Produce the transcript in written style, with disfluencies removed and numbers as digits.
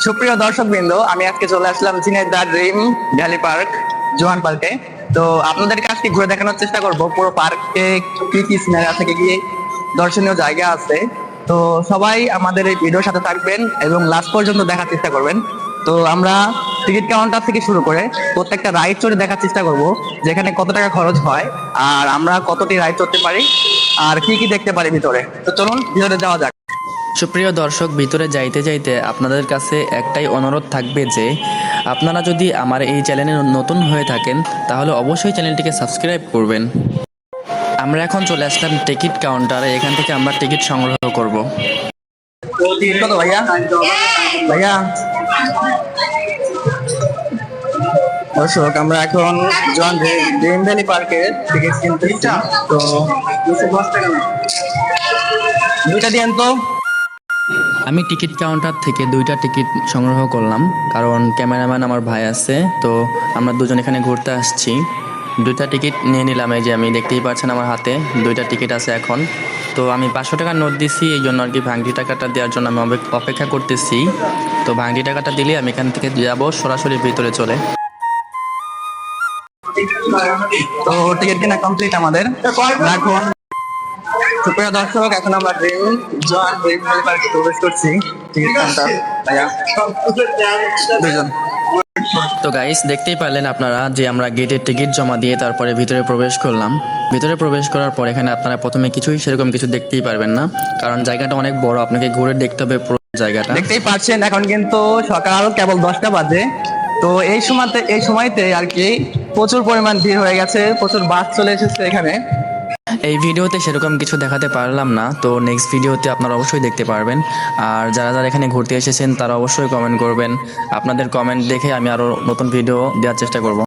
সুপ্রিয় দর্শকবৃন্দ, আমি আজকে চলে আসলাম Jhenaidah dream valley park, Johan পার্কে। তো আপনাদেরকে আজকে ঘুরে দেখানোর চেষ্টা করব পুরো পার্কে কি কি সিনারি আছে, কি কি দর্শনীয় জায়গা আছে। তো সবাই আমাদের এই ভিডিওর সাথে থাকবেন এবং লাস্ট পর্যন্ত দেখার চেষ্টা করবেন। তো আমরা টিকিট কাউন্টার থেকে শুরু করে প্রত্যেকটা রাইড চড়ে দেখার চেষ্টা করব যেখানে কত টাকা খরচ হয় আর আমরা কতটি রাইড চড়তে পারি আর কি কি দেখতে পারি ভিতরে। তো চলুন ভিতরে যাওয়া যাক। সুপ্রিয় দর্শক, ভিতরে যাইতে যাইতে আপনাদের কাছে একটাই অনুরোধ থাকবে যে আপনারা যদি আমার এই চ্যানেলে নতুন হয়ে থাকেন তাহলে অবশ্যই চ্যানেলটিকে সাবস্ক্রাইব করবেন। আমরা এখন চলে আসলাম টিকিট কাউন্টারে। এখান থেকে আমরা টিকিট সংগ্রহ করব। টিকিট কত ভাইয়া? ভাইয়া, দর্শক আমরা এখন জোয়ান ড্রিম ভ্যালি পার্কের টিকিট কিনতেছি। তো 210 টাকা না, দুইটা দিয়েন তো। আমি টিকিট কাউন্টার থেকে দুইটা টিকিট সংগ্রহ করলাম, কারণ ক্যামেরাম্যান আমার ভাই আছে, তো আমরা দুজন এখানে ঘুরতে আসছি। দুইটা টিকিট নিয়ে নিলাম। এই যে আমি দেখতেই পাচ্ছেন আমার হাতে দুইটা টিকিট আছে এখন। তো আমি 500 টাকার নোট দিছি, এই জন্য আর কি ভাঙটি টাকাটা দেওয়ার জন্য আমি অপেক্ষা করতেছি। তো ভাঙটি টাকাটা দিলে আমি এখান থেকে যাব সরাসরি ভিতরে চলে। তো টিকিট কেনা কমপ্লিট আমাদের এখন। সুপ্রিয় দর্শক, এখন আমরা জোয়ান ড্রিম ভ্যালি পার্কে প্রবেশ করছি। টিকিট কাউন্টার ভাইয়া দুজন। তো গাইস, দেখতেই পারলেন আপনারা যে আমরা গেটের টিকিট জমা দিয়ে তারপরে ভিতরে প্রবেশ করলাম। ভিতরে প্রবেশ করার পর এখানে আপনারা প্রথমে সেরকম কিছু দেখতেই পারবেন না, কারণ জায়গাটা অনেক বড়, আপনাকে ঘুরে দেখতে হবে পুরো জায়গাটা। দেখতেই পাচ্ছেন এখন কিন্তু সকাল কেবল 10টা বাজে। তো এই সময়তে আর কি প্রচুর পরিমাণ ভিড় হয়ে গেছে, প্রচুর বাস চলে এসেছে এখানে। এই ভিডিওতে সেরকম কিছু দেখাতে পারলাম না, তো নেক্সট ভিডিওতে আপনারা অবশ্যই দেখতে পারবেন। আর যারা যারা এখানে ঘুরতে এসেছেন তারা অবশ্যই কমেন্ট করবেন। আপনাদের কমেন্ট দেখে আমি আরও নতুন ভিডিও দেওয়ার চেষ্টা করব।